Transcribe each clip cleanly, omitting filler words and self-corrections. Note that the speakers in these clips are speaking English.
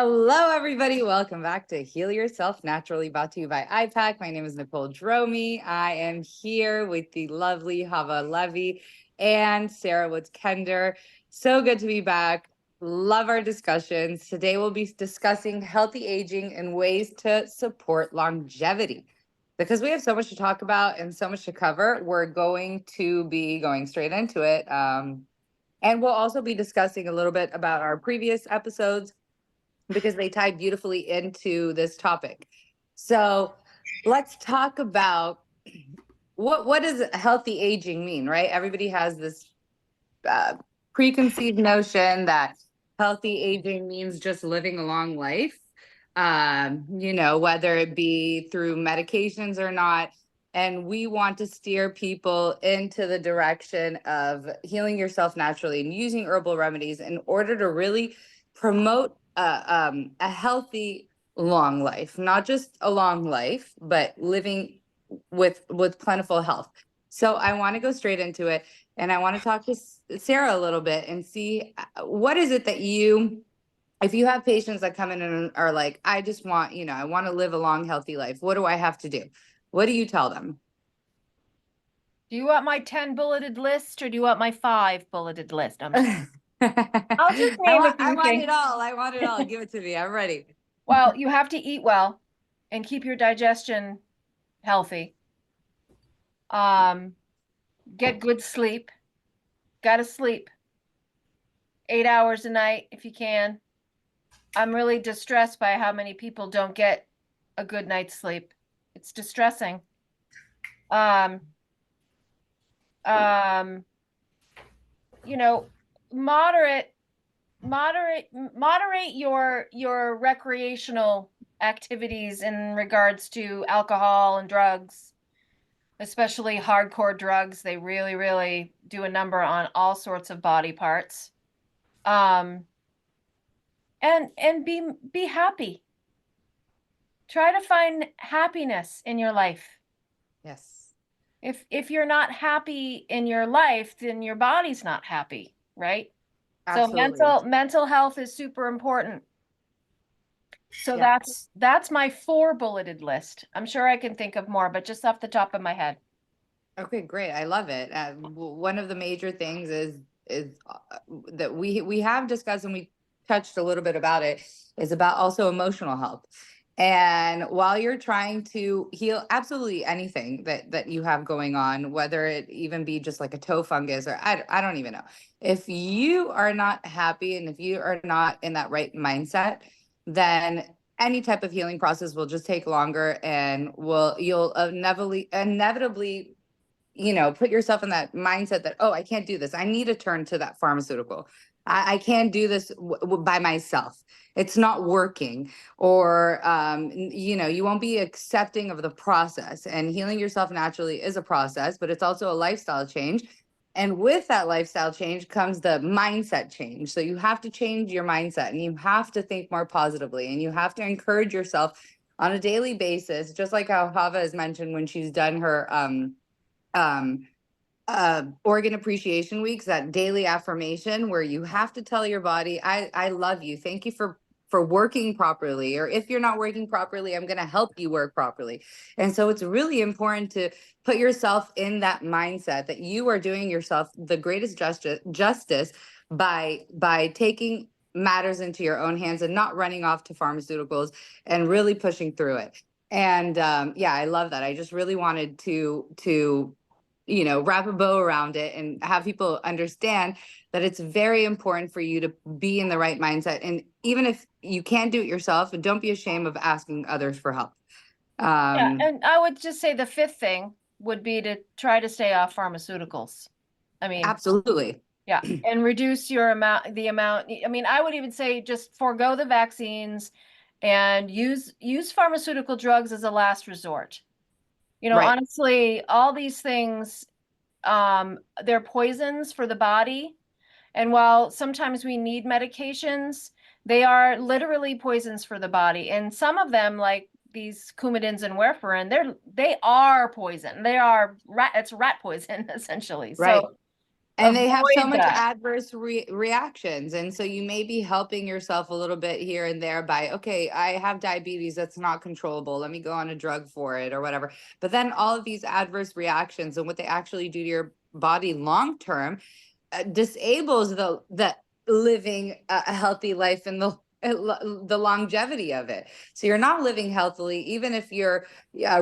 Hello, everybody. Welcome back to Heal Yourself Naturally, brought to you by iPack. My name is Nicole Dromi. I am here with the lovely Hava Levy and Sarah Woods Kender. So good to be back. Love our discussions. Today, we'll be discussing healthy aging and ways to support longevity. Because we have so much to talk about and so much to cover, we're going to be going straight into it. And we'll also be discussing a little bit about our previous episodes, because they tie beautifully into this topic. So let's talk about what does healthy aging mean, right? Everybody has this preconceived notion that healthy aging means just living a long life, whether it be through medications or not. And we want to steer people into the direction of healing yourself naturally and using herbal remedies in order to really promote a healthy long life, not just a long life, but living with plentiful health. So I want to go straight into it, and I want to talk to Sarah a little bit and see what is it that if you have patients that come in and are like, I just want, I want to live a long, healthy life. What do I have to do? What do you tell them? Do you want my 10 bulleted list or do you want my 5 bulleted list? I'll just name a few I want things. it all. I want it all. Give it to me. I'm ready. Well, you have to eat well and keep your digestion healthy. Get good sleep. Gotta sleep 8 hours a night if you can. I'm really distressed by how many people don't get a good night's sleep. It's distressing. Moderate your recreational activities in regards to alcohol and drugs, especially hardcore drugs. They really, really do a number on all sorts of body parts. And be happy. Try to find happiness in your life. Yes. If you're not happy in your life, then your body's not happy, right? Absolutely. So mental health is super important. So Yeah. that's my 4 bulleted list. I'm sure I can think of more, but just off the top of my head. Okay, great. I love it. One of the major things is that we have discussed, and we touched a little bit about it, is about also emotional health. And while you're trying to heal absolutely anything that you have going on, whether it even be just like a toe fungus or I don't even know, if you are not happy and if you are not in that right mindset, then any type of healing process will just take longer, and you'll inevitably put yourself in that mindset that, oh, I can't do this. I need to turn to that pharmaceutical. I can't do this by myself. It's not working. Or, you won't be accepting of the process. And healing yourself naturally is a process, but it's also a lifestyle change. And with that lifestyle change comes the mindset change. So you have to change your mindset, and you have to think more positively, and you have to encourage yourself on a daily basis, just like how Hava has mentioned when she's done her organ appreciation weeks, that daily affirmation where you have to tell your body, I love you. Thank you for working properly. Or if you're not working properly, I'm going to help you work properly. And so it's really important to put yourself in that mindset that you are doing yourself the greatest justice by taking matters into your own hands and not running off to pharmaceuticals and really pushing through it. And yeah, I love that. I just really wanted to wrap a bow around it and have people understand that it's very important for you to be in the right mindset. And even if you can't do it yourself, don't be ashamed of asking others for help. Yeah, and I would just say the 5th thing would be to try to stay off pharmaceuticals. I mean, absolutely. Yeah, and reduce the amount. I mean, I would even say just forego the vaccines and use pharmaceutical drugs as a last resort. Right. Honestly, all these things, they're poisons for the body. And while sometimes we need medications, they are literally poisons for the body. And some of them, like these coumadins and warfarin, they are poison. They are it's rat poison essentially. Right. So And they have so avoid much that. adverse reactions. And so you may be helping yourself a little bit here and there by, okay, I have diabetes that's not controllable. Let me go on a drug for it or whatever. But then all of these adverse reactions and what they actually do to your body long term disables the living a healthy life and the longevity of it. So you're not living healthily, even if you're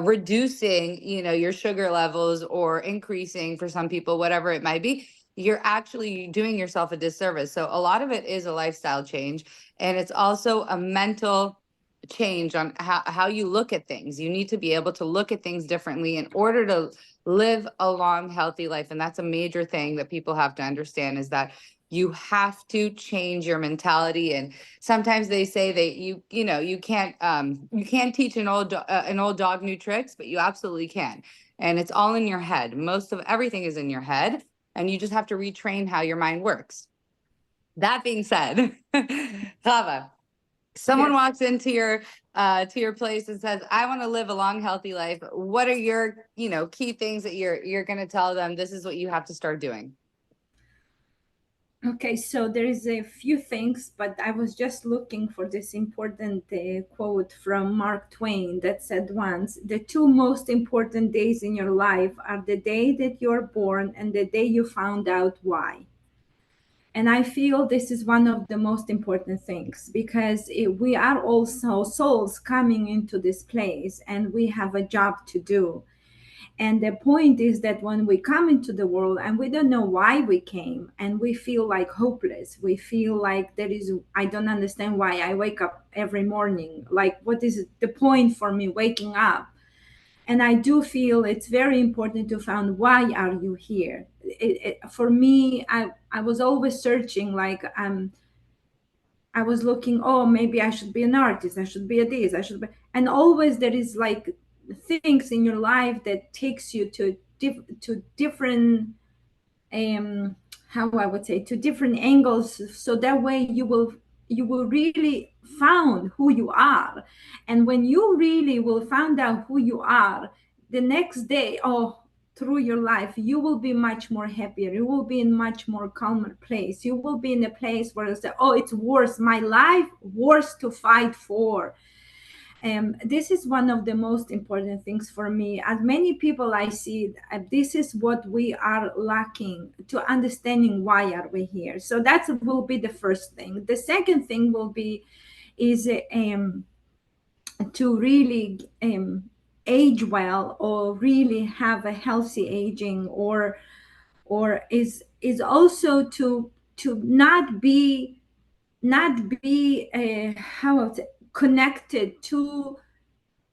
reducing, your sugar levels or increasing for some people, whatever it might be. You're actually doing yourself a disservice. So a lot of it is a lifestyle change, and it's also a mental change on how you look at things. You need to be able to look at things differently in order to live a long, healthy life. And that's a major thing that people have to understand, is that you have to change your mentality. And sometimes they say that you can't teach an old dog new tricks, but you absolutely can. And it's all in your head. Most of everything is in your head, and you just have to retrain how your mind works. That being said, Hava, someone Yes. walks into your place and says, I want to live a long, healthy life. What are your, key things that you're going to tell them? This is what you have to start doing. Okay, so there is a few things, but I was just looking for this important quote from Mark Twain that said once, the two most important days in your life are the day that you're born and the day you found out why. And I feel this is one of the most important things, because we are also souls coming into this place and we have a job to do. And the point is that when we come into the world and we don't know why we came, and we feel like hopeless, we feel like I don't understand why I wake up every morning. Like, what is the point for me waking up? And I do feel it's very important to find why are you here. For me, I was always searching, like, I was looking, oh, maybe I should be an artist, I should be a this, I should be, and always there is like things in your life that takes you to different how I would say, to different angles, so that way you will really found who you are. And when you really will find out who you are, the next day, oh, through your life, you will be much more happier, you will be in much more calmer place, you will be in a place where you say, oh, it's worth my life, worth to fight for. This is one of the most important things for me. As many people I see, this is what we are lacking, to understanding why are we here. So that will be the first thing. The second thing will be is to really age well, or really have a healthy aging, or is also to not be how I would say, connected to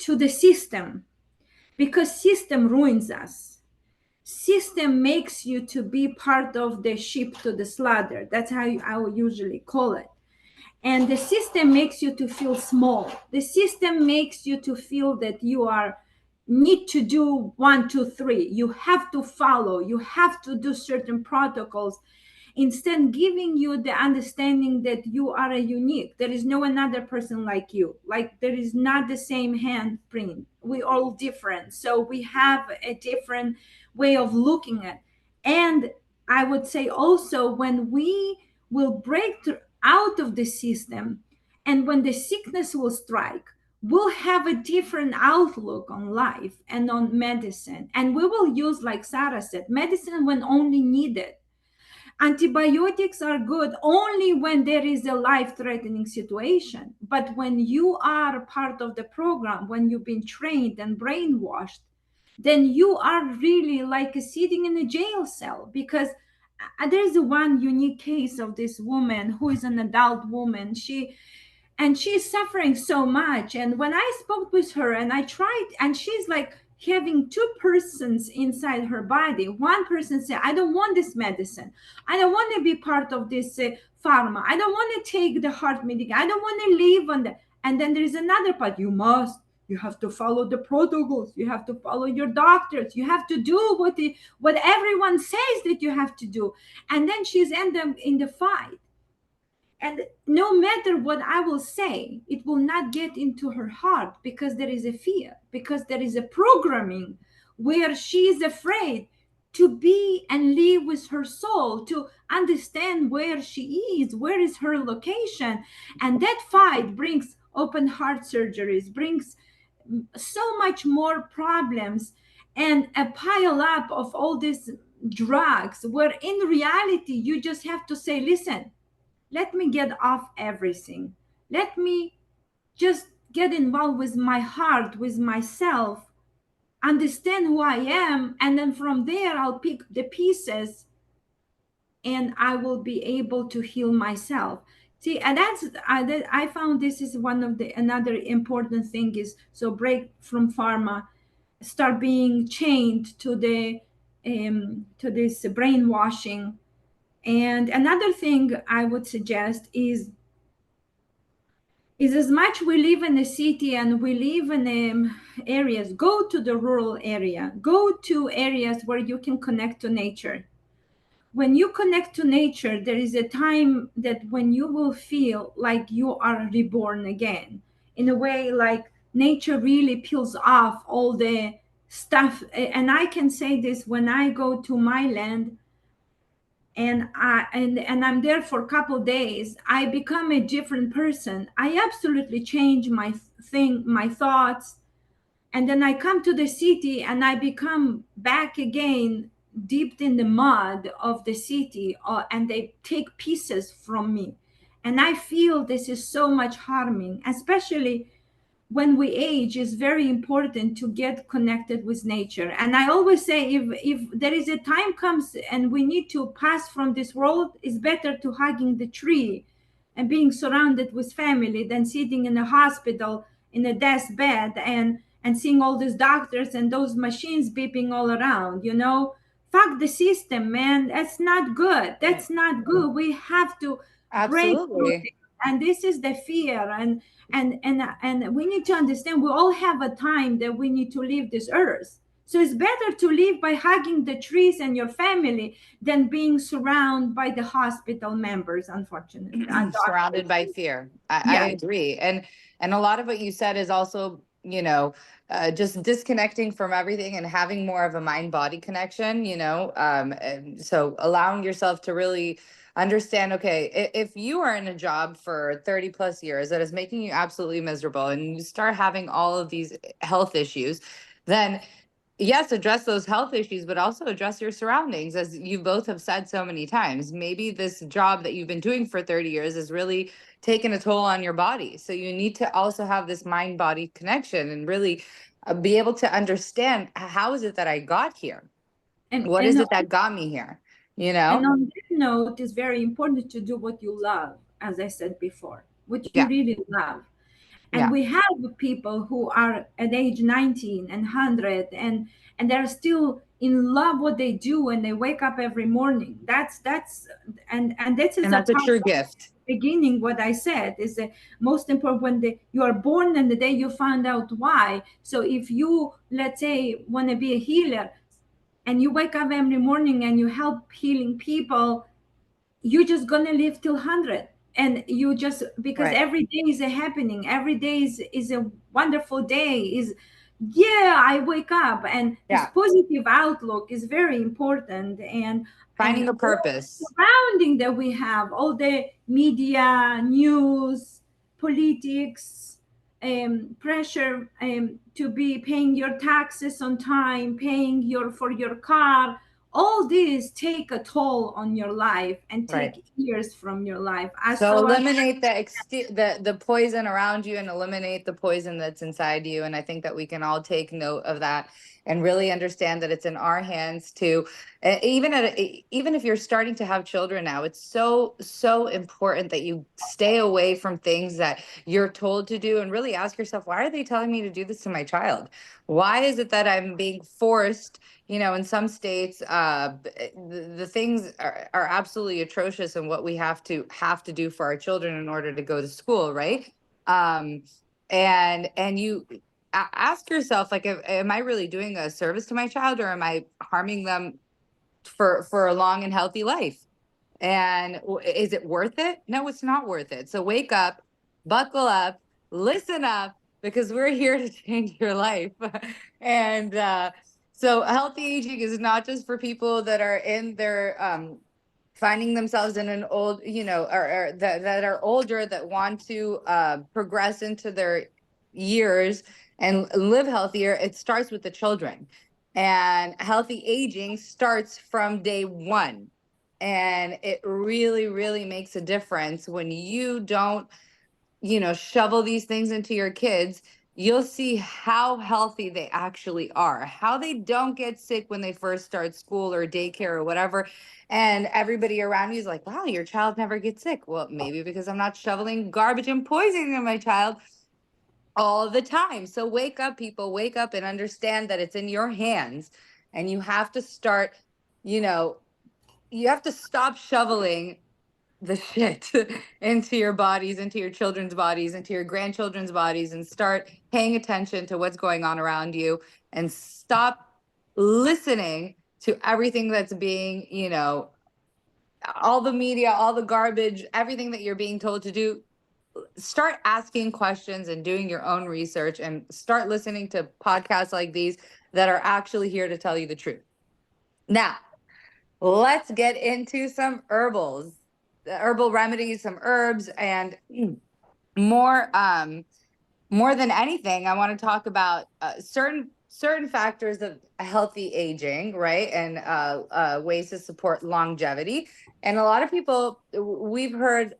the system, because system ruins us. System makes you to be part of the sheep to the slaughter. That's how I would usually call it. And the system makes you to feel small. The system makes you to feel that you are need to do 1 2 3, you have to follow, you have to do certain protocols, instead giving you the understanding that you are a unique. There is no another person like you. Like, there is not the same handprint, we all different, so we have a different way of looking at. And I would say also, when we will break through out of the system, and when the sickness will strike, we'll have a different outlook on life and on medicine, and we will use, like Sara said, medicine when only needed. Antibiotics are good only when there is a life-threatening situation. But when you are part of the program, when you've been trained and brainwashed, then you are really like sitting in a jail cell. Because there's one unique case of this woman who is an adult woman. She's suffering so much. And when I spoke with her and I tried, and she's like having two persons inside her body. One person said, I don't want this medicine, I don't want to be part of this pharma, I don't want to take the heart medication, I don't want to live on that. And then there is another part, you have to follow the protocols, you have to follow your doctors, you have to do what everyone says that you have to do. And then she's end up in the fight. And no matter what I will say, it will not get into her heart, because there is a fear, because there is a programming where she is afraid. to be and live with her soul, to understand where she is, where is her location. And that fight brings open heart surgeries, brings so much more problems, and a pile up of all these drugs, where in reality you just have to say, listen, let me get off everything, let me just get involved with my heart, with myself, understand who I am, and then from there I'll pick the pieces and I will be able to heal myself. See, and I found this is one of the another important thing is, so break from pharma, start being chained to this brainwashing. And another thing I would suggest is as much we live in a city and we live in areas, go to the rural area, go to areas where you can connect to nature. When you connect to nature, there is a time that when you will feel like you are reborn again, in a way, like nature really peels off all the stuff. And I can say this, when I go to my land and I'm there for a couple days, I become a different person. I absolutely change my thoughts, and then I come to the city and I become back again deep in the mud of the city, and they take pieces from me, and I feel this is so much harming, especially when we age. Is very important to get connected with nature. And I always say, if there is a time comes and we need to pass from this world, it's better to hugging the tree and being surrounded with family than sitting in a hospital in a death bed and seeing all these doctors and those machines beeping all around, fuck the system, man. That's not good. That's not good. We have to break through Absolutely. it. And this is the fear. And we need to understand we all have a time that we need to leave this earth. So it's better to live by hugging the trees and your family than being surrounded by the hospital members, unfortunately. Surrounded by fear. I Yeah. agree. And a lot of what you said is also, just disconnecting from everything and having more of a mind body connection, and so allowing yourself to really understand, okay, if you are in a job for 30 plus years that is making you absolutely miserable and you start having all of these health issues, then yes, address those health issues, but also address your surroundings, as you both have said so many times. Maybe this job that you've been doing for 30 years is really taking a toll on your body. So you need to also have this mind body connection and really be able to understand, how is it that I got here? and What is and it that got me here? You And know? on that note, it's very important to do what you love, as I said before, what you Yeah. really love. And Yeah. we have people who are at age 19 and 100, and they're still in love what they do, and they wake up every morning. And this is And a that's a part true of gift. the beginning. What I said is the most important, when you are born and the day you find out why. So if you, let's say, want to be a healer, and you wake up every morning and you help healing people, you're just gonna live till 100. And you just, because Right. every day is a happening, every day is a wonderful day, is, yeah, I wake up. And this Yeah. positive outlook is very important. And Finding a all the purpose. surrounding that we have, all the media, news, politics, pressure, to be paying your taxes on time, paying your for your car, all these take a toll on your life and Right. take years from your life. So eliminate the poison around you and eliminate the poison that's inside you. And I think that we can all take note of that and really understand that it's in our hands to, even if you're starting to have children now, it's so important that you stay away from things that you're told to do and really ask yourself, why are they telling me to do this to my child? Why is it that I'm being forced? In some states, the things are absolutely atrocious in what we have to do for our children in order to go to school, right? And you ask yourself, like, am I really doing a service to my child, or am I harming them for a long and healthy life? And is it worth it? No, it's not worth it. So wake up, buckle up, listen up, because we're here to change your life. And So healthy aging is not just for people that are in their finding themselves in an old, or that are older, that want to progress into their years and live healthier. It starts with the children. And healthy aging starts from day one. And it really, really makes a difference when you don't, shovel these things into your kids. You'll see how healthy they actually are, how they don't get sick when they first start school or daycare or whatever. And everybody around you is like, wow, your child never gets sick. Well, maybe because I'm not shoveling garbage and poisoning in my child all the time. So wake up, people, wake up and understand that it's in your hands. And you have to start, you know, you have to stop shoveling the shit into your bodies, into your children's bodies, into your grandchildren's bodies, and start paying attention to what's going on around you, and stop listening to everything that's being, all the media, all the garbage, everything that you're being told to do. Start asking questions and doing your own research, and start listening to podcasts like these that are actually here to tell you the truth. Now, let's get into some herbal remedies, some herbs, and more more than anything, I want to talk about certain factors of healthy aging, right? And ways to support longevity. And a lot of people, we've heard,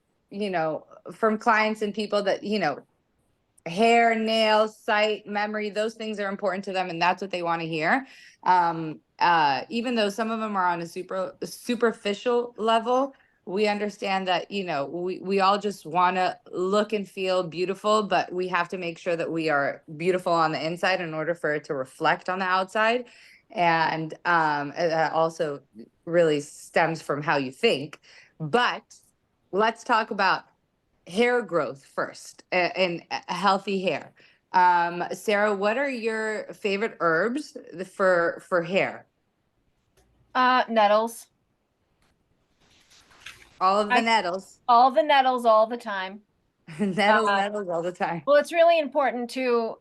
from clients and people that, hair, nails, sight, memory, those things are important to them, and that's what they want to hear. Even though some of them are on a superficial level, we understand that, we all just want to look and feel beautiful, but we have to make sure that we are beautiful on the inside in order for it to reflect on the outside. And that also really stems from how you think. But let's talk about hair growth first, and healthy hair. Sarah, what are your favorite herbs for hair? Nettles. All of the nettles. All the nettles all the time. Nettles all the time. Well, it's really important to,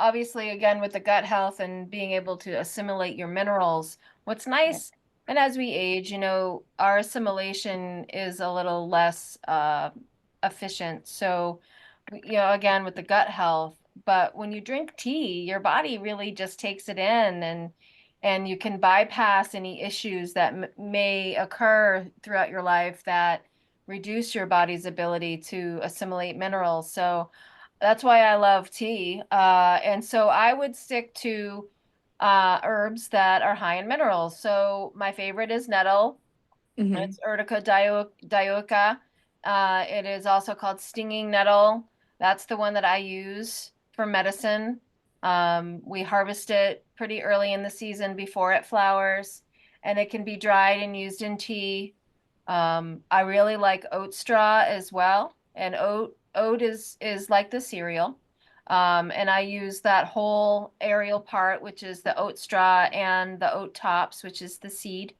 obviously, again, with the gut health and being able to assimilate your minerals. What's nice, and as we age, our assimilation is a little less efficient. So, again, with the gut health, but when you drink tea, your body really just takes it in, and you can bypass any issues that may occur throughout your life that reduce your body's ability to assimilate minerals. So that's why I love tea. And so I would stick to herbs that are high in minerals. So my favorite is nettle. Mm-hmm. It's Urtica dioica. It is also called stinging nettle. That's the one that I use for medicine. We harvest it pretty early in the season before it flowers, and it can be dried and used in tea. I really like oat straw as well, and oat is like the cereal. And I use that whole aerial part, which is the oat straw, and the oat tops, which is the seed.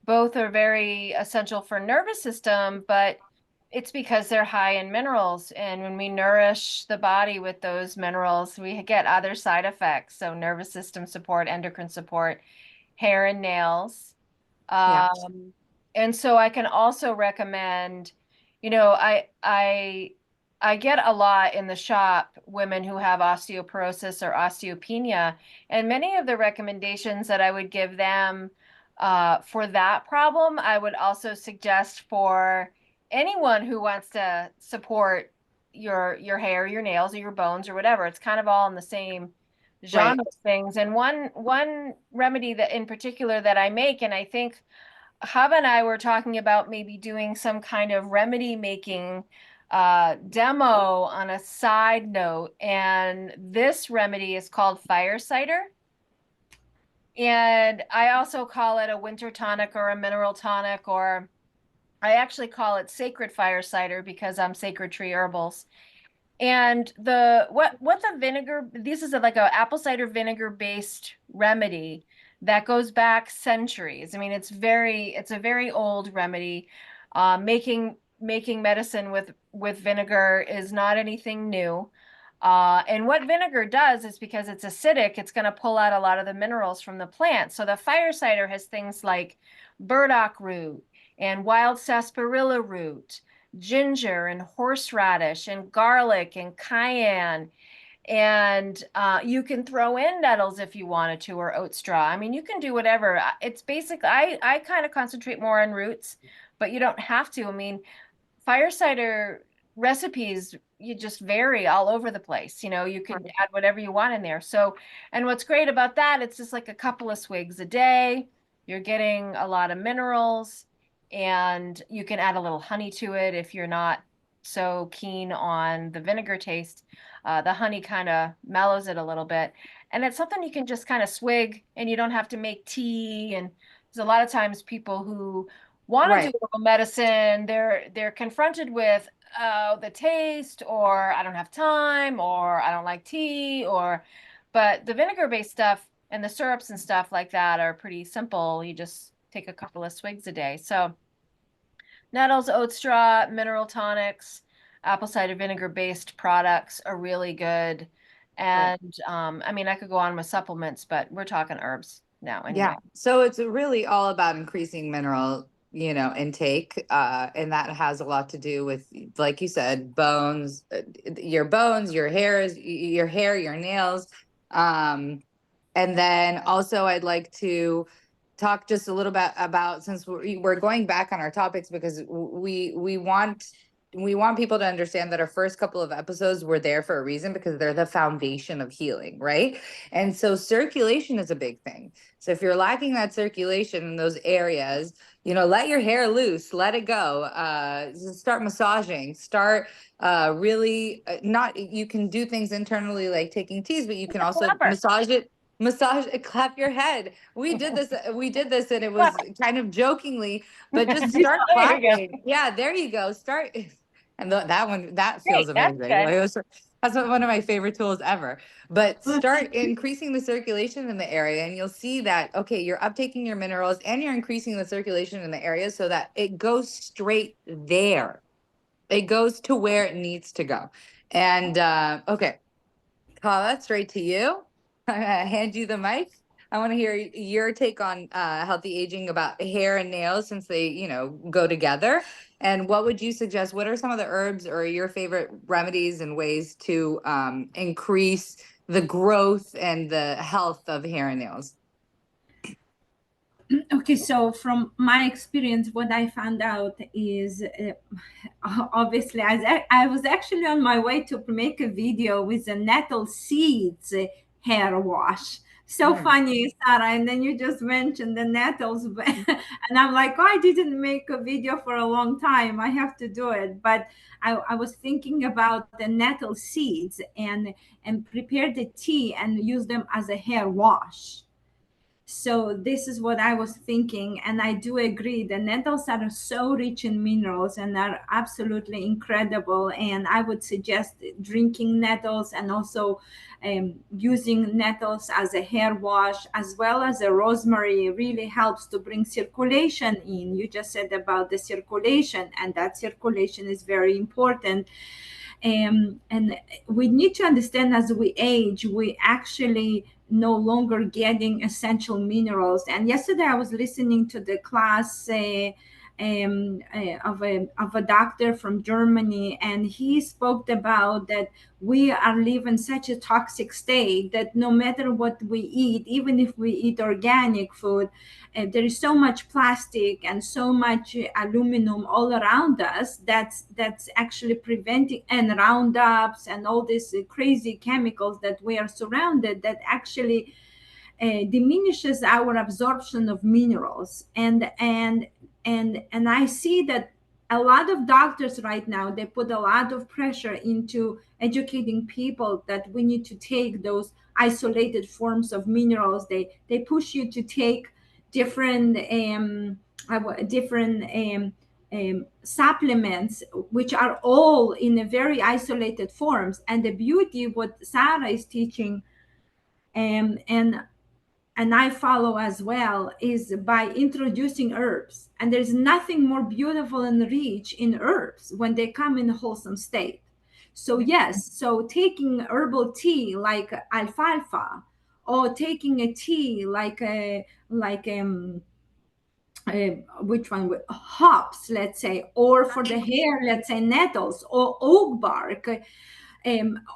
Both are very essential for nervous system, but it's because they're high in minerals. And when we nourish the body with those minerals, we get other side effects. So nervous system support, endocrine support, hair and nails. Yeah. And so I can also recommend, I get a lot in the shop women who have osteoporosis or osteopenia, and many of the recommendations that I would give them for that problem, I would also suggest for anyone who wants to support your hair, your nails, or your bones, or whatever. It's kind of all in the same genre Right. of things. And one remedy that in particular that I make, and I think Hava and I were talking about maybe doing some kind of remedy making demo on a side note. And this remedy is called fire cider. And I also call it a winter tonic or a mineral tonic, or I actually call it sacred fire cider because I'm Sacred Tree Herbals. And what the vinegar, this is like a apple cider vinegar based remedy that goes back centuries. I mean, it's a very old remedy. Making medicine with vinegar is not anything new. And what vinegar does is, because it's acidic, it's going to pull out a lot of the minerals from the plant. So the fire cider has things like burdock root and wild sarsaparilla root, ginger and horseradish and garlic and cayenne. And you can throw in nettles if you wanted to, or oat straw. I mean, you can do whatever. It's basically, I kind of concentrate more on roots, but you don't have to. I mean, fire cider recipes, you just vary all over the place. You know, you can add whatever you want in there. So, and what's great about that, it's just like a couple of swigs a day. You're getting a lot of minerals, and you can add a little honey to it if you're not so keen on the vinegar taste. The honey kind of mellows it a little bit. And it's something you can just kind of swig, and you don't have to make tea. And there's a lot of times people who want to do Right. herbal medicine, they're confronted with, oh, the taste, or I don't have time, or I don't like tea, or, but the vinegar-based stuff and the syrups and stuff like that are pretty simple. You just take a couple of swigs a day. So nettles, oat straw, mineral tonics, apple cider vinegar-based products are really good. And I mean, I could go on with supplements, but we're talking herbs now anyway. Yeah. So it's really all about increasing mineral, intake. And that has a lot to do with, like you said, bones, your hairs, your hair, your nails. And then also I'd like to talk just a little bit about, since we're going back on our topics, because we want people to understand that our first couple of episodes were there for a reason, because they're the foundation of healing, right? And so circulation is a big thing. So if you're lacking that circulation in those areas, let your hair loose, let it go. Start massaging, start really not, you can do things internally like taking teas, but you can also massage it, clap your head. We did this and it was kind of jokingly, but just start clapping. Yeah, there you go. Start. And that feels amazing. That's one of my favorite tools ever. But start increasing the circulation in the area, and you'll see that, okay, you're uptaking your minerals and you're increasing the circulation in the area so that it goes straight there. It goes to where it needs to go. And okay, Kala, straight to you. I'm gonna hand you the mic. I want to hear your take on healthy aging, about hair and nails, since they, go together. And what would you suggest? What are some of the herbs or your favorite remedies and ways to increase the growth and the health of hair and nails? Okay, so from my experience, what I found out is, obviously, I was actually on my way to make a video with the nettle seeds hair wash. So funny, Sarah. And then you just mentioned the nettles, and I'm like, oh, I didn't make a video for a long time. I have to do it. But I was thinking about the nettle seeds and prepare the tea and use them as a hair wash. So this is what I was thinking, and I do agree. The nettles are so rich in minerals and are absolutely incredible. And I would suggest drinking nettles, and also using nettles as a hair wash, as well as a rosemary really helps to bring circulation in. You just said about the circulation, and that circulation is very important. And we need to understand, as we age, we actually no longer getting essential minerals. And yesterday I was listening to the class of a doctor from Germany, and he spoke about that we are living such a toxic state that no matter what we eat, even if we eat organic food, there is so much plastic and so much aluminum all around us that's actually preventing, and roundups and all these crazy chemicals that we are surrounded, that actually diminishes our absorption of minerals. And I see that a lot of doctors right now, they put a lot of pressure into educating people that we need to take those isolated forms of minerals. They push you to take different supplements, which are all in a very isolated forms. And the beauty, what Sarah is teaching, and I follow as well, is by introducing herbs. And there's nothing more beautiful and rich in herbs when they come in a wholesome state. So yes, so taking herbal tea like alfalfa, or taking a tea like a like uh, which one, hops, let's say, or for the hair, let's say nettles or oak bark.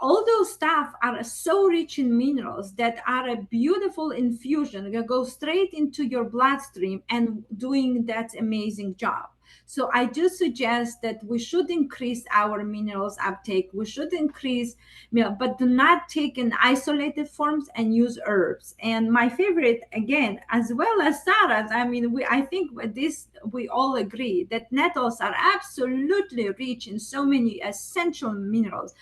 All those stuff are so rich in minerals that are a beautiful infusion. They go straight into your bloodstream and doing that amazing job. So I do suggest that we should increase our minerals uptake. We should increase, but do not take in isolated forms and use herbs. And my favorite, again, as well as Sarah's, I mean, I think with this we all agree that nettles are absolutely rich in so many essential minerals,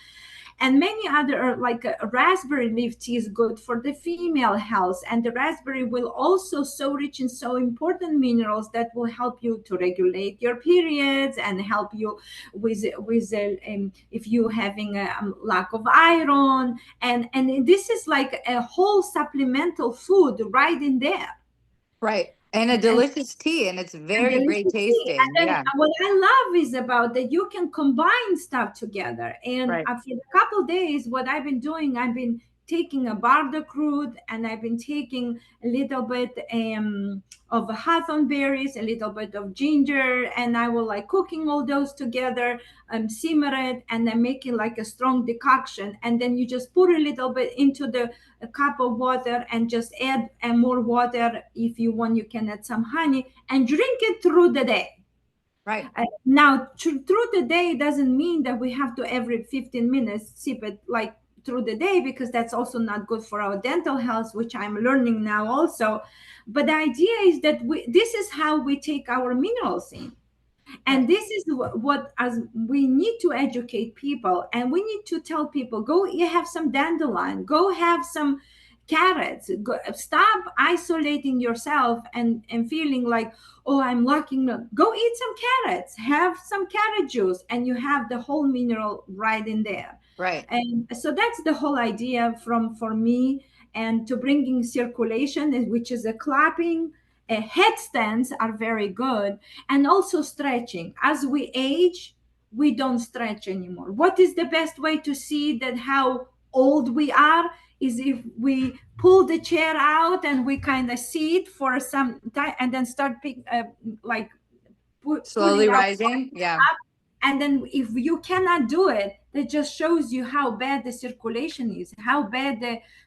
and many other, like raspberry leaf tea is good for the female health, and the raspberry will also so rich in so important minerals that will help you to regulate your periods and help you with if you having a lack of iron, and this is like a whole supplemental food right in there. Right. And a And delicious tea, and it's and very great delicious tea. tasting. And then Yeah. what I love is about that you can combine stuff together. And Right. for a couple days, what I've been doing, I've been taking a bardock root, and I've been taking a little bit of hawthorn berries, a little bit of ginger, and I will like cooking all those together, simmer it, and then making like a strong decoction. And then you just put a little bit into the a cup of water, and just add more water. If you want, you can add some honey and drink it through the day. Right. Now, through the day doesn't mean that we have to every 15 minutes sip it like through the day, because that's also not good for our dental health, which I'm learning now also. But the idea is that this is how we take our minerals in. And Right. this is what as we need to educate people, and we need to tell people, go you have some dandelion, go have some carrots, go, stop isolating yourself and feeling like, oh, I'm lacking. Go eat some carrots, have some carrot juice, and you have the whole mineral right in there. Right. And so that's the whole idea from for me. And to bringing circulation, which is a clapping, headstands are very good, and also stretching. As we age, we don't stretch anymore. What is the best way to see that how old we are is if we pull the chair out and we kind of sit for some time, and then start like Slowly pulling up, rising. Yeah. and then if you cannot do it, that just shows you how bad the circulation is, how bad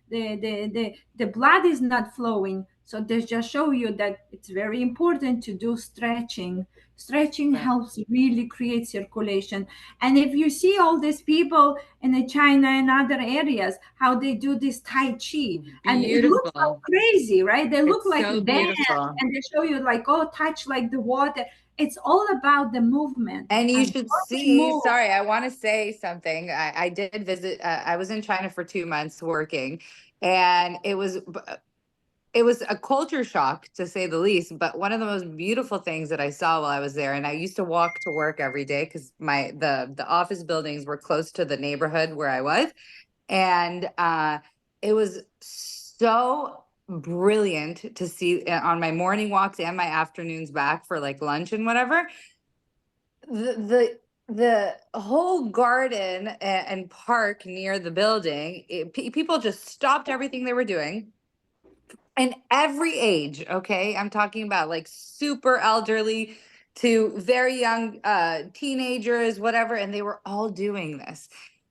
the blood is not flowing. So they just show you that it's very important to do stretching. Stretching Right. helps really create circulation. And if you see all these people in China and other areas, how they do this Tai Chi, and it looks so Beautiful. crazy, right? They look It's like so dance, beautiful. and they show you like, oh, touch like the water. It's all about the movement. And you And should once we see, move, sorry, I want to say something. I did visit, I was in China for 2 months working, and it was a culture shock to say the least, but one of the most beautiful things that I saw while I was there, and I used to walk to work every day because the office buildings were close to the neighborhood where I was. And it was so brilliant to see on my morning walks and my afternoons back for like lunch and whatever. The whole garden and park near the building, people just stopped everything they were doing. And every age, okay? I'm talking about like super elderly to very young teenagers, whatever, and they were all doing this.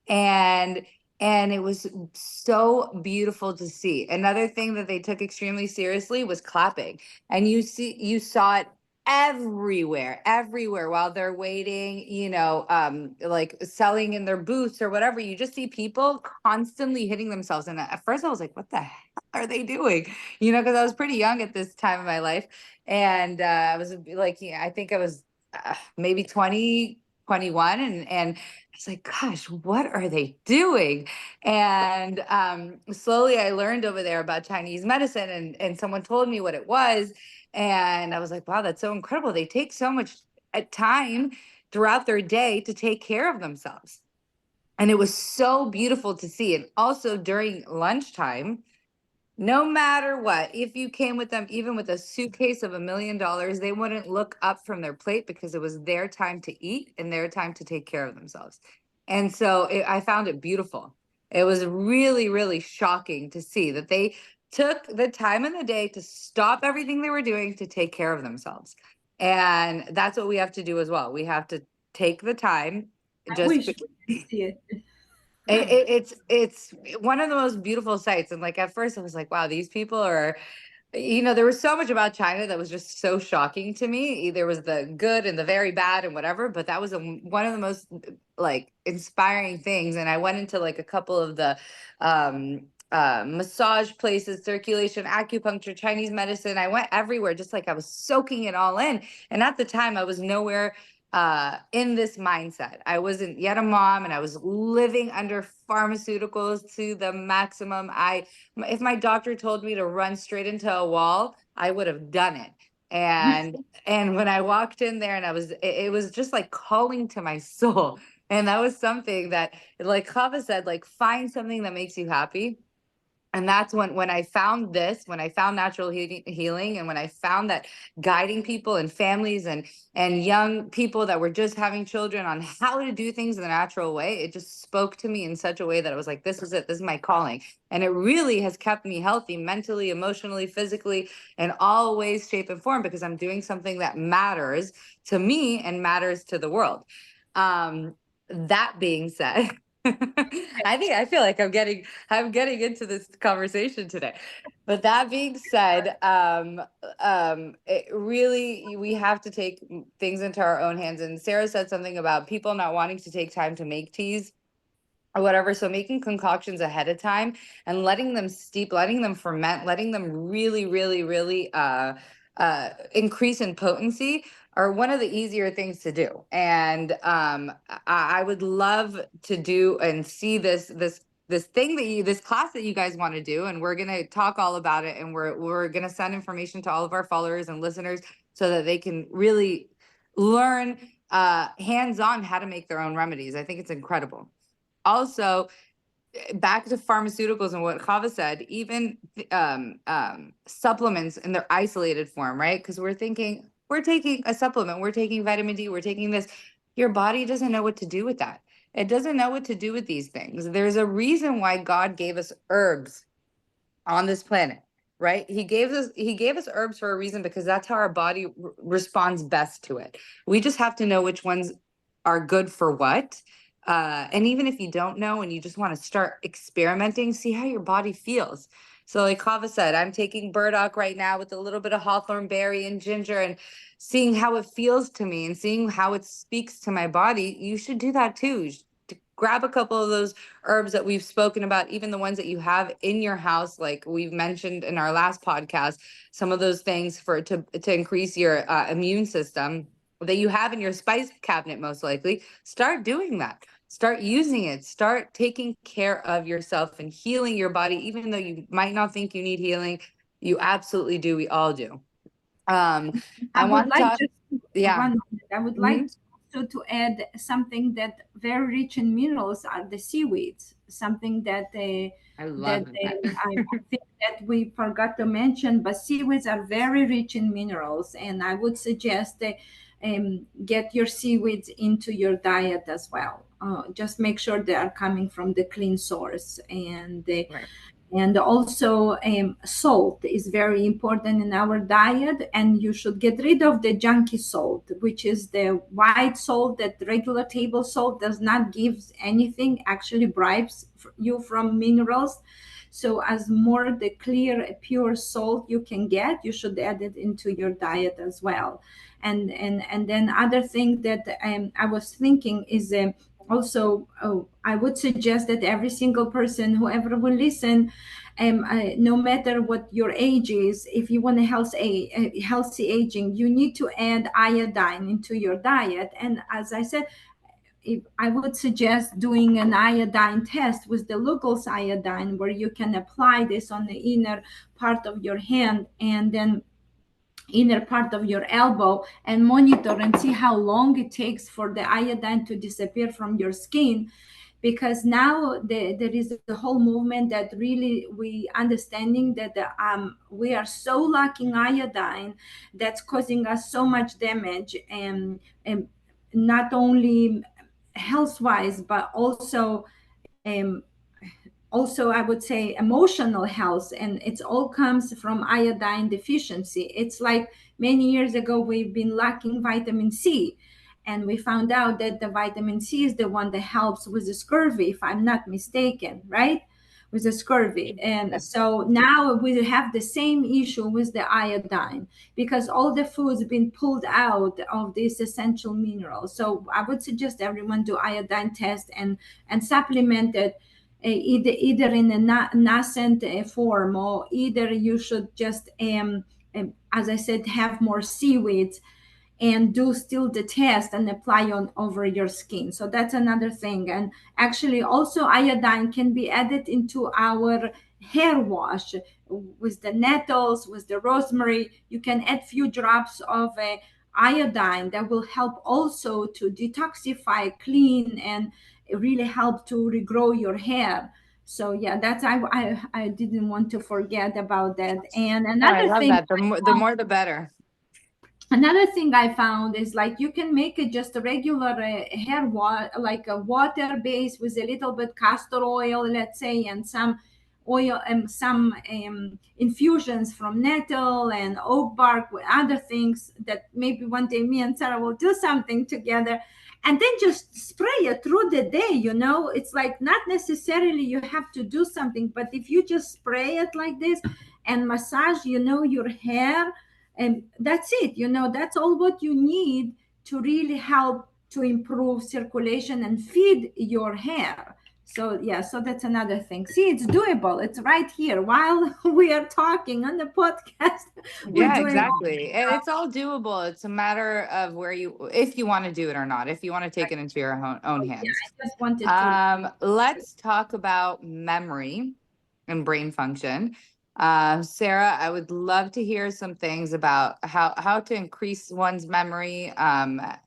And it was so beautiful to see. Another thing that they took extremely seriously was clapping. And you saw it everywhere while they're waiting, like selling in their booths or whatever. You just see people constantly hitting themselves. And at first I was like, what the hell are they doing? Because I was pretty young at this time of my life. And I was like, yeah, I think I was maybe 20, 21. And I was like, gosh, what are they doing? And slowly I learned over there about Chinese medicine, and someone told me what it was. And I was like, wow, that's so incredible. They take so much time throughout their day to take care of themselves. And it was so beautiful to see. And also during lunchtime, no matter what, if you came with them, even with a suitcase of $1 million, they wouldn't look up from their plate because it was their time to eat and their time to take care of themselves. And so I found it beautiful. It was really, really shocking to see that they took the time in the day to stop everything they were doing to take care of themselves. And that's what we have to do as well. We have to take the time. I wish we could see it. It's one of the most beautiful sights. And like at first I was like, wow, these people are, there was so much about China that was just so shocking to me. There was the good and the very bad and whatever, but that was one of the most like inspiring things. And I went into like a couple of the massage places, circulation, acupuncture, Chinese medicine. I went everywhere, just like I was soaking it all in. And at the time, I was nowhere in this mindset. I wasn't yet a mom, and I was living under pharmaceuticals to the maximum. If my doctor told me to run straight into a wall, I would have done it. And when I walked in there, and it was just like calling to my soul. And that was something that, like Hava said, like find something that makes you happy. And that's when I found this, when I found natural healing, and when I found that guiding people and families and young people that were just having children on how to do things in the natural way, it just spoke to me in such a way that I was like, this is it, this is my calling. And it really has kept me healthy mentally, emotionally, physically, in all ways, shape, and form, because I'm doing something that matters to me and matters to the world. That being said, I feel like I'm getting into this conversation today. But that being said, it really, we have to take things into our own hands. And Sara said something about people not wanting to take time to make teas or whatever. So making concoctions ahead of time and letting them steep, letting them ferment, letting them really, really, really increase in potency are one of the easier things to do. And I would love to do and see this thing that this class that you guys want to do, and we're going to talk all about it, and we're going to send information to all of our followers and listeners so that they can really learn hands-on how to make their own remedies. I think it's incredible. Also, back to pharmaceuticals and what Hava said, even supplements in their isolated form, right? Because we're thinking we're taking a supplement, we're taking vitamin D, we're taking this. Your body doesn't know what to do with that. It doesn't know what to do with these things. There's a reason why God gave us herbs on this planet, right? He gave us herbs for a reason, because that's how our body responds best to it. We just have to know which ones are good for what. And even if you don't know and you just want to start experimenting, see how your body feels. So like Hava said, I'm taking burdock right now with a little bit of hawthorn berry and ginger, and seeing how it feels to me and seeing how it speaks to my body. You should do that too. You should grab a couple of those herbs that we've spoken about, even the ones that you have in your house, like we've mentioned in our last podcast, some of those things to increase your immune system that you have in your spice cabinet, most likely. Start doing that. Start using it. Start taking care of yourself and healing your body, even though you might not think you need healing. You absolutely do. We all do. I want to talk. Yeah. I would like also to add something that very rich in minerals are the seaweeds. Something that I love I think that we forgot to mention, but seaweeds are very rich in minerals, and I would suggest that get your seaweeds into your diet as well. Just make sure they are coming from the clean source, and right. and also salt is very important in our diet, and you should get rid of the junky salt, which is the white salt that regular table salt does not give anything, actually bribes you from minerals. So as more the clear pure salt you can get, you should add it into your diet as well. And then other thing that I was thinking is also, I would suggest that every single person, whoever will listen, no matter what your age is, if you want a healthy aging, you need to add iodine into your diet. And as I said, if I would suggest doing an iodine test with the Lugol's iodine, where you can apply this on the inner part of your hand and then inner part of your elbow, and monitor and see how long it takes for the iodine to disappear from your skin. Because now there is a whole movement that really we understanding that we are so lacking iodine, that's causing us so much damage, and not only health wise, but um, also I would say emotional health, and it's all comes from iodine deficiency. It's like many years ago we've been lacking vitamin C, and we found out that the vitamin C is the one that helps with the scurvy, if I'm not mistaken, right? With the scurvy. And so now we have the same issue with the iodine, because all the foods been pulled out of these essential minerals. So I would suggest everyone do iodine test and supplement it, either in a nascent form, or either you should just as I said, have more seaweeds and do still the test and apply on over your skin. So that's another thing. And actually also iodine can be added into our hair wash with the nettles, with the rosemary. You can add few drops of iodine that will help also to detoxify, clean, and really help to regrow your hair. So yeah, that's I didn't want to forget about that. And No, I another love thing, that. The more, the better. another thing I found is like you can make it just a regular hair wash, like a water base with a little bit castor oil, let's say, and some oil and some infusions from nettle and oak bark with other things that maybe one day me and Sarah will do something together, and then just spray it through the day. It's like not necessarily you have to do something, but if you just spray it like this and massage, your hair, and that's it. That's all what you need to really help to improve circulation and feed your hair. So yeah, so that's another thing. See, it's doable. It's right here while we are talking on the podcast. We're Yeah, doing exactly. It's all doable. It's a matter of if you want to do it or not, if you want to take it into your own yeah, hands. I just wanted to. Let's talk about memory and brain function. Sarah, I would love to hear some things about how to increase one's memory.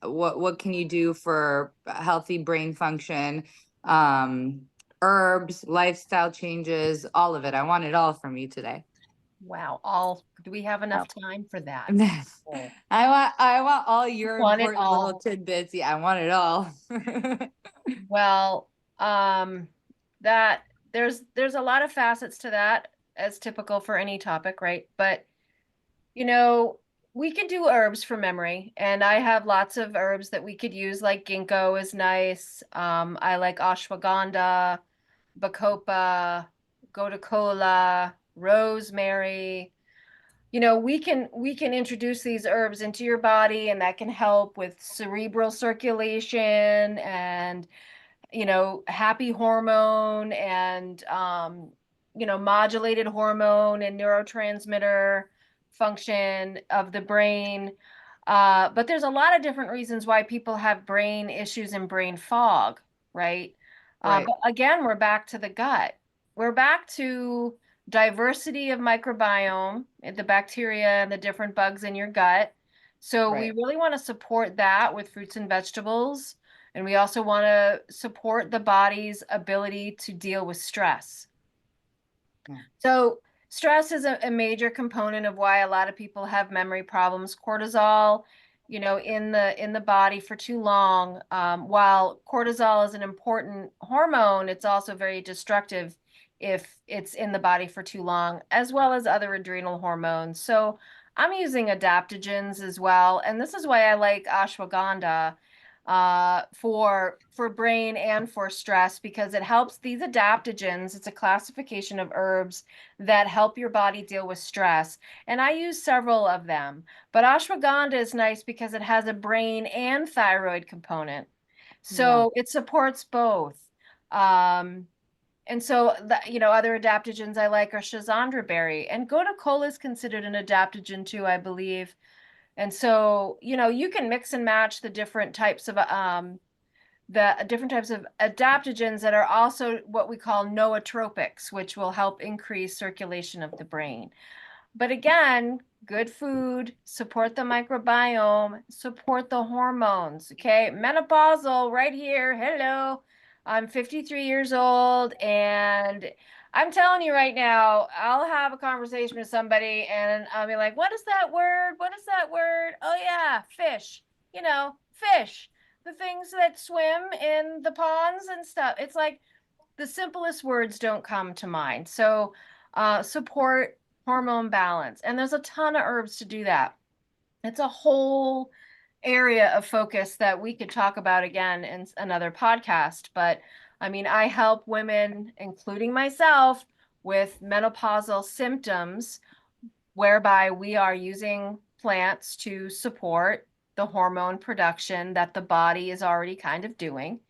What can you do for healthy brain function? Herbs, lifestyle changes, all of it. I want it all from you today. Wow. Do we have enough time for that? Oh, I want all your want it important little all. tidbits. Yeah, I want it all. Well, that there's a lot of facets to that, as typical for any topic, right? But you know, we could do herbs for memory, and I have lots of herbs that we could use, like ginkgo is nice. I like ashwagandha, bacopa, gotu kola, rosemary. We can introduce these herbs into your body, and that can help with cerebral circulation and happy hormone and modulated hormone and neurotransmitter function of the brain. But there's a lot of different reasons why people have brain issues and brain fog, right? Right, But again, we're back to the gut. We're back to diversity of microbiome, the bacteria and the different bugs in your gut. So we right. really want to support that with fruits and vegetables. And we also want to support the body's ability to deal with stress. Yeah. So stress is a major component of why a lot of people have memory problems. Cortisol, in the body for too long. While cortisol is an important hormone, it's also very destructive if it's in the body for too long, as well as other adrenal hormones. So I'm using adaptogens as well, and this is why I like ashwagandha for brain and for stress, because it helps. These adaptogens, it's a classification of herbs that help your body deal with stress, and I use several of them. But ashwagandha is nice because it has a brain and thyroid component, Yeah. so it supports both. um and so other adaptogens I like are schizandra berry, and gotu kola is considered an adaptogen too, I believe. And so, you can mix and match the different types of adaptogens that are also what we call nootropics, which will help increase circulation of the brain. But again, good food, support the microbiome, support the hormones. Okay, menopausal right here. Hello. I'm 53 years old, and I'm telling you right now, I'll have a conversation with somebody and I'll be like, what is that word? What is that word? Oh, yeah, fish. Fish. the things that swim in the ponds and stuff. It's like the simplest words don't come to mind. So support hormone balance. And there's a ton of herbs to do that. It's a whole area of focus that we could talk about again in another podcast. But I mean, I help women, including myself, with menopausal symptoms, whereby we are using plants to support the hormone production that the body is already kind of doing.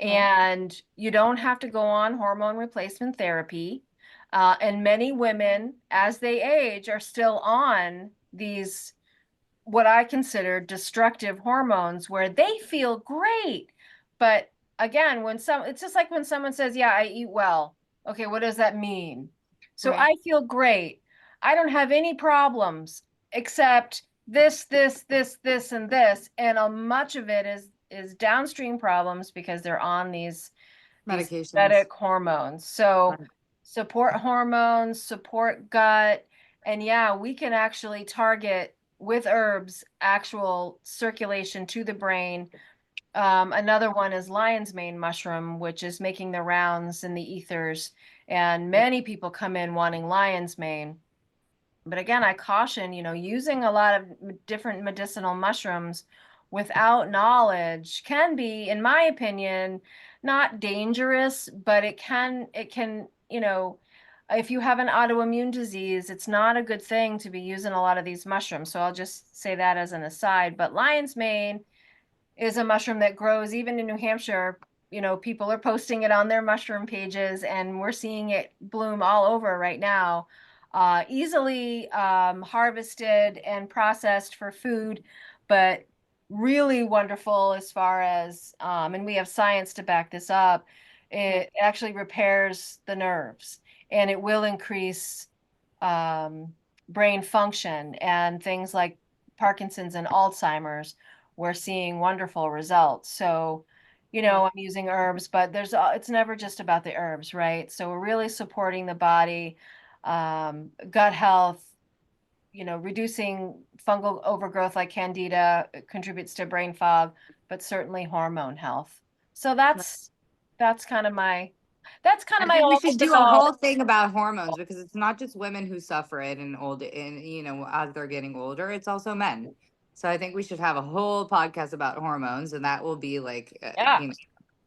And you don't have to go on hormone replacement therapy. And many women, as they age, are still on these what I consider destructive hormones where they feel great. But again, it's just like when someone says, yeah, I eat well. Okay, what does that mean? So Right. I feel great. I don't have any problems except this, and this. And much of it is downstream problems because they're on these Medications. synthetic hormones. So Right. support hormones, support gut, and yeah, we can actually target with herbs actual circulation to the brain. Another one is lion's mane mushroom, which is making the rounds in the ethers, and many people come in wanting lion's mane. But again, I caution, using a lot of different medicinal mushrooms without knowledge can be, in my opinion, not dangerous, but it can, if you have an autoimmune disease, it's not a good thing to be using a lot of these mushrooms. So I'll just say that as an aside. But lion's mane is a mushroom that grows even in New Hampshire. People are posting it on their mushroom pages, and we're seeing it bloom all over right now. Easily harvested and processed for food, but really wonderful as far as, and we have science to back this up. It actually repairs the nerves, and it will increase brain function and things like Parkinson's and Alzheimer's. We're seeing wonderful results. So, I'm using herbs, but it's never just about the herbs, right? So we're really supporting the body, gut health, reducing fungal overgrowth like candida contributes to brain fog, but certainly hormone health. So that's kind of my that's kind I of my think we almost should do a dissolved. whole thing about hormones because it's not just women who suffer it as they're getting older, it's also men. So I think we should have a whole podcast about hormones, and that will be like, Yeah.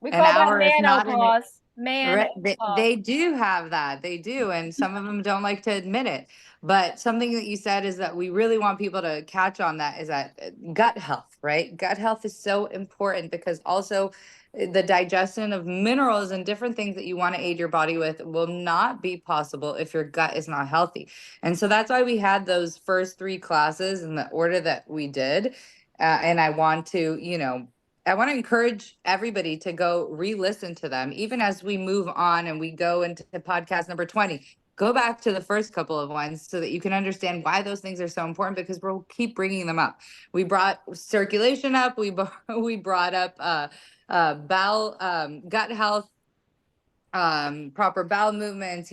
We an call that hour, if not an menopause. Right. Menopause. They do have that. They do. And some of them don't like to admit it. But something that you said is that we really want people to catch on that is that gut health, right? Gut health is so important because also the digestion of minerals and different things that you want to aid your body with will not be possible if your gut is not healthy. And so that's why we had those first three classes in the order that we did. And I want to encourage everybody to go re-listen to them, even as we move on and we go into podcast number 20. Go back to the first couple of ones so that you can understand why those things are so important because we'll keep bringing them up. We brought circulation up. We brought up bowel, gut health, proper bowel movements,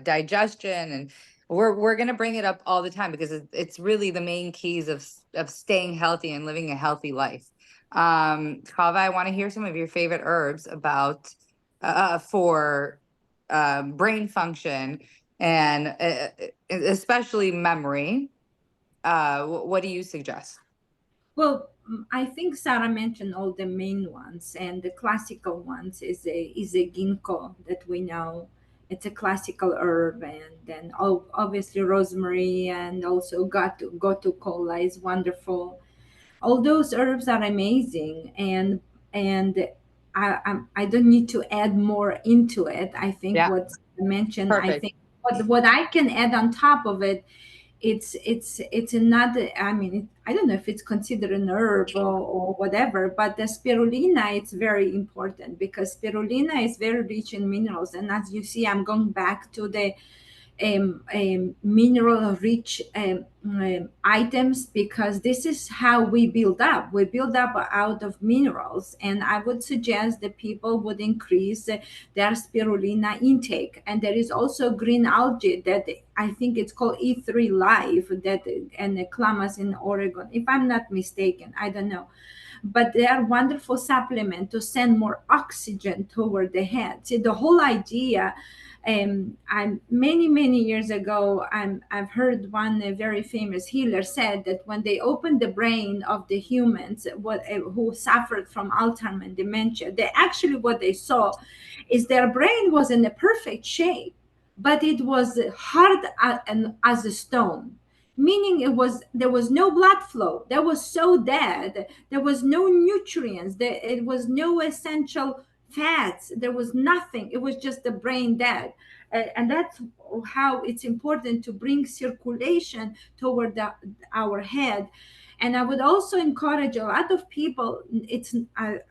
digestion, and we're going to bring it up all the time because it's really the main keys of staying healthy and living a healthy life. Kava, I want to hear some of your favorite herbs about for brain function and especially memory. What do you suggest? Well, I think Sarah mentioned all the main ones, and the classical ones is a ginkgo that we know. It's a classical herb, and then obviously rosemary, and also gotu kola is wonderful. All those herbs are amazing, and I don't need to add more into it. I think Yeah, what Sarah mentioned. I perfect. think what I can add on top of it, it's another, I mean, I don't know if it's considered an herb or whatever, but the spirulina, it's very important because spirulina is very rich in minerals. And as you see, I'm going back to the mineral rich items, because this is how we build up. We build up out of minerals, and I would suggest that people would increase their spirulina intake. And there is also green algae that I think it's called E3 Life, that and Clamas in Oregon, if I'm not mistaken. I don't know, but they are wonderful supplement to send more oxygen toward the head. See, the whole idea, I'm many years ago, I've heard one very famous healer said that when they opened the brain of the humans who suffered from Alzheimer's and dementia, they actually, what they saw is their brain was in a perfect shape, but it was hard as a stone, meaning there was no blood flow, that was so dead, there was no nutrients, it was no essential fats, there was nothing, it was just the brain dead. And that's how it's important to bring circulation toward our head. And I would also encourage a lot of people, it's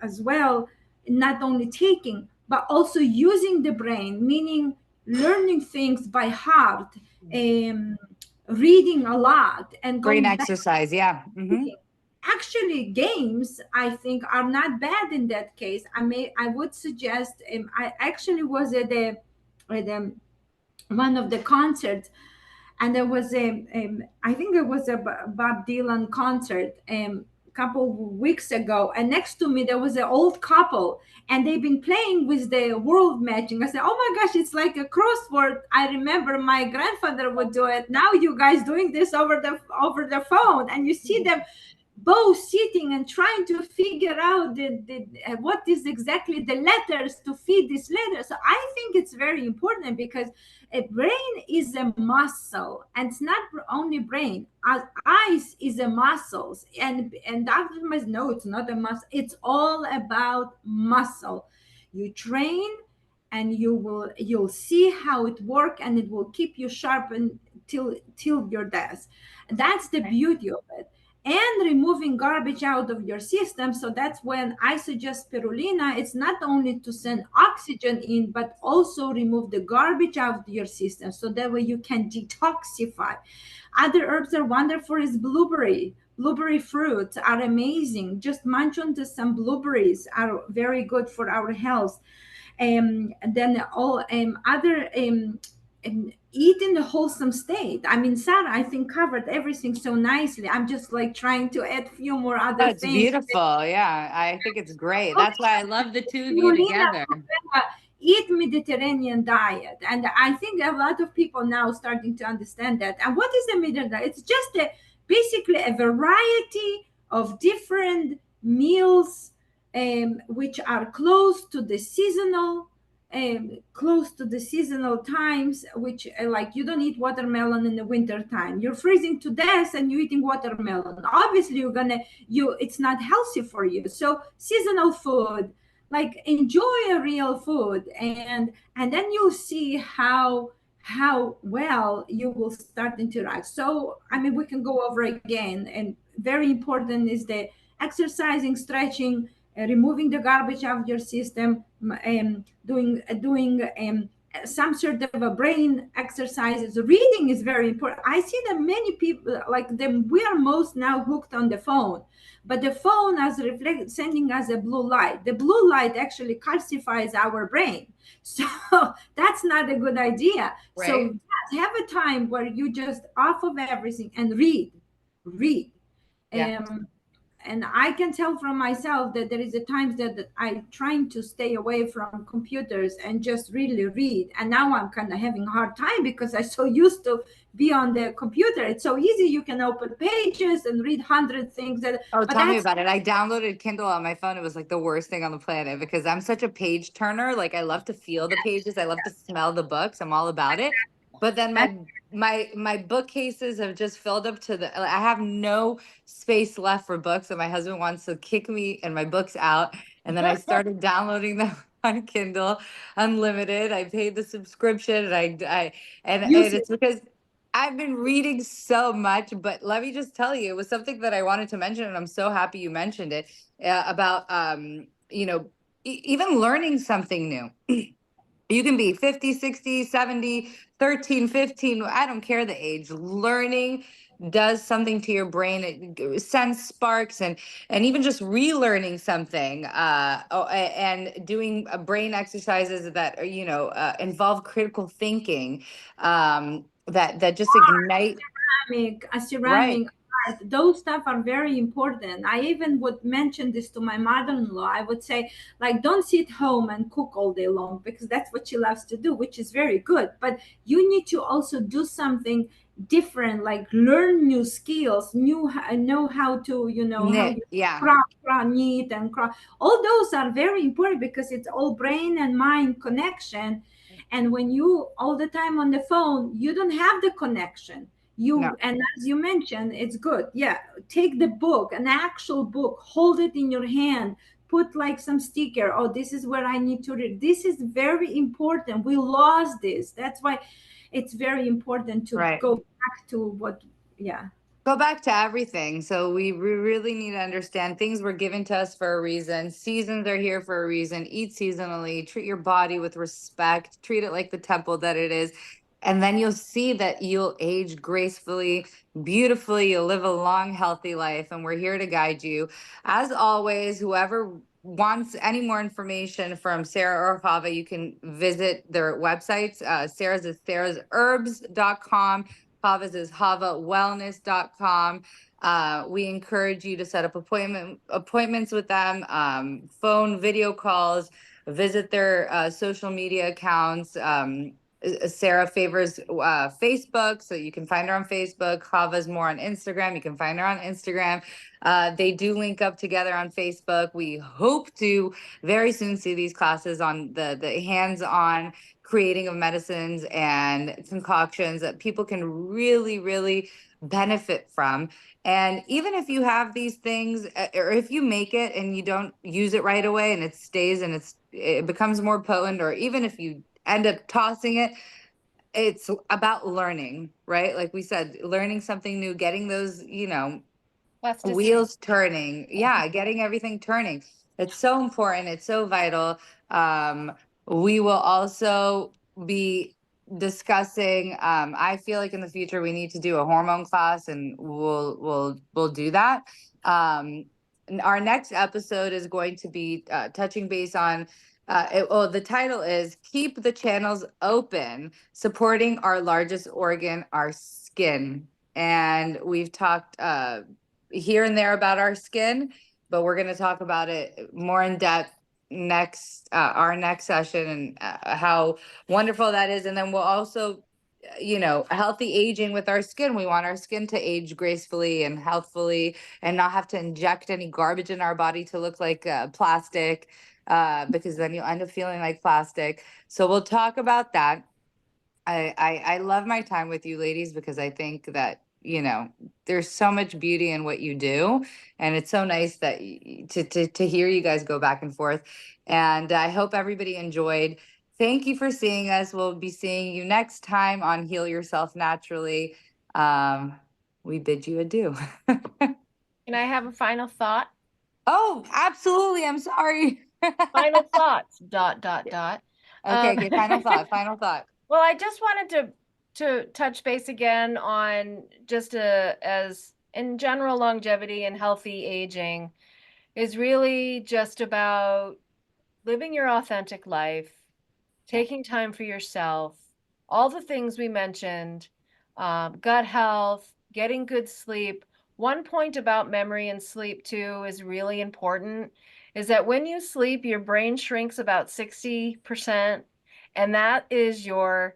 as well, not only taking but also using the brain, meaning learning things by heart, reading a lot, and Brain going back. exercise. Yeah. Actually, games, I think, are not bad in that case. I would suggest, I actually was at one of the concerts, and there was I think it was a Bob Dylan concert couple weeks ago, and next to me there was an old couple, and they've been playing with the world matching. I said, oh my gosh, it's like a crossword. I remember my grandfather would do it. Now you guys doing this over the phone, and you see them both sitting and trying to figure out what is exactly the letters to feed this letter. So I think it's very important, because a brain is a muscle, and it's not only brain. Eyes is a muscles, and doctors must know it's not a muscle. It's all about muscle. You train, and you'll see how it work, and it will keep you sharp till your death. That's the beauty of it. And removing garbage out of your system. So that's when I suggest spirulina. It's not only to send oxygen in, but also remove the garbage out of your system, so that way you can detoxify. Other herbs are wonderful, is blueberry. Blueberry fruits are amazing. Just munch onto some blueberries, are very good for our health. Then all other eat in a wholesome state. I mean, Sarah, I think, covered everything so nicely. I'm just like trying to add a few more other That's things. beautiful. Yeah, I think it's great. That's why I love the two of you together. Eat Mediterranean diet, and I think a lot of people now starting to understand that. And what is the Mediterranean diet? It's just basically a variety of different meals, which are close to the seasonal times, which like you don't eat watermelon in the winter time. You're freezing to death and you're eating watermelon. Obviously it's not healthy for you. So seasonal food, like enjoy a real food, and then you'll see how well you will start to interact. So I mean, we can go over again, and very important is the exercising, stretching, removing the garbage out of your system, doing some sort of a brain exercises. Reading is very important. I see that many people, like them, we are most now hooked on the phone, but the phone has sending us a blue light. The blue light actually calcifies our brain, so that's not a good idea. Right. So have a time where you just off of everything and read. Yeah. And I can tell from myself that there is a times that I'm trying to stay away from computers and just really read. And now I'm kind of having a hard time, because I'm so used to be on the computer. It's so easy. You can open pages and read 100 things. Oh, tell me about it. I downloaded Kindle on my phone. It was like the worst thing on the planet, because I'm such a page turner. Like, I love to feel the pages. I love to smell the books. I'm all about it. But then my bookcases have just filled up to I have no space left for books, and my husband wants to kick me and my books out. And then I started downloading them on Kindle Unlimited. I paid the subscription, and it's because I've been reading so much. But let me just tell you, it was something that I wanted to mention, and I'm so happy you mentioned it, about even learning something new. You can be 50, 60, 70, 13, 15. I don't care the age. Learning does something to your brain. It sends sparks, and even just relearning something and doing brain exercises that involve critical thinking, that just ignite. A Right. ceramic art, those stuff are very important. I even would mention this to my mother-in-law. I would say, like, don't sit home and cook all day long, because that's what she loves to do, which is very good. But you need to also do something different, like learn new skills, know how to, how Knit. you Yeah. knit and craft. All those are very important because it's all brain and mind connection. And when you all the time on the phone, you don't have the connection. No. And as you mentioned, it's good, yeah, take the book, an actual book, hold it in your hand, put like some sticker, oh, this is where I need to read. This is very important. We lost this. That's why it's very important to Right. go back to what, yeah. Go back to everything. So we really need to understand things were given to us for a reason. Seasons are here for a reason. Eat seasonally, treat your body with respect, treat it like the temple that it is. And then you'll see that you'll age gracefully, beautifully. You'll live a long, healthy life. And we're here to guide you. As always, whoever wants any more information from Sara or Hava, you can visit their websites. Sarah's is sarasherbs.com. Hava's is havawellness.com. We encourage you to set up appointments with them, phone, video calls, visit their social media accounts. Sarah favors Facebook, so you can find her on Facebook. Hava's more on Instagram. You can find her on Instagram. They do link up together on Facebook. We hope to very soon see these classes on the hands-on creating of medicines and concoctions that people can really benefit from. And even if you have these things, or if you make it and you don't use it right away and it stays and it becomes more potent, or even if you end up tossing it, it's about learning, right? Like we said, learning something new, getting those, Plasticity. wheels turning. Yeah, getting everything turning. It's so important. It's so vital. We will also be discussing, I feel like in the future we need to do a hormone class, and we'll do that. Our next episode is going to be touching base on the title is Keep the Channels Open, Supporting Our Largest Organ, Our Skin. And we've talked here and there about our skin, but we're going to talk about it more in depth next our next session, and how wonderful that is. And then we'll also healthy aging with our skin. We want our skin to age gracefully and healthfully and not have to inject any garbage in our body to look like plastic, because then you'll end up feeling like plastic. So we'll talk about that. I love my time with you ladies, because I think that there's so much beauty in what you do, and it's so nice that to hear you guys go back and forth. And I hope everybody enjoyed. Thank you for seeing us. We'll be seeing you next time on Heal Yourself Naturally. We bid you adieu. Can I have a final thought? Oh, absolutely. I'm sorry. Final thoughts. Dot dot dot. Okay, final thought. Final thought. Well, I just wanted to touch base again on just as in general, longevity and healthy aging is really just about living your authentic life, taking time for yourself, all the things we mentioned, gut health, getting good sleep. One point about memory and sleep too is really important, is that when you sleep, your brain shrinks about 60%, and that is your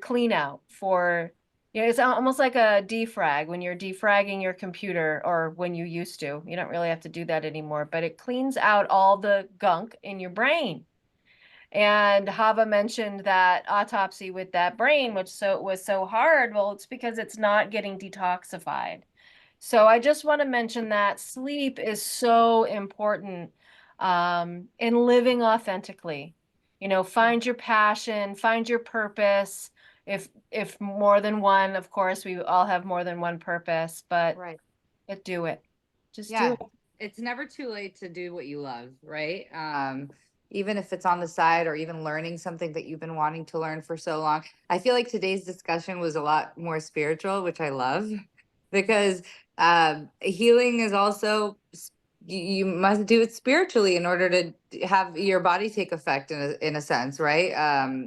clean out for, it's almost like a defrag when you're defragging your computer, or when you used to. You don't really have to do that anymore, but it cleans out all the gunk in your brain. And Hava mentioned that autopsy with that brain, which was so hard. Well, it's because it's not getting detoxified. So I just want to mention that sleep is so important in living authentically. Find your passion, find your purpose. If more than one, of course, we all have more than one purpose, but Right. do it. Just do Yeah. it. It's never too late to do what you love, right? even if it's on the side or even learning something that you've been wanting to learn for so long. I feel like today's discussion was a lot more spiritual, which I love, because healing is also you must do it spiritually in order to have your body take effect in a sense, right?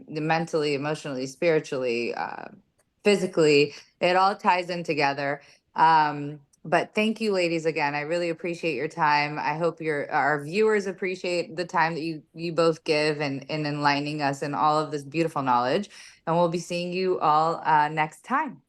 Mentally, emotionally, spiritually, physically, it all ties in together. But thank you, ladies, again. I really appreciate your time. I hope our viewers appreciate the time that you both give and in enlightening us in all of this beautiful knowledge. And we'll be seeing you all next time.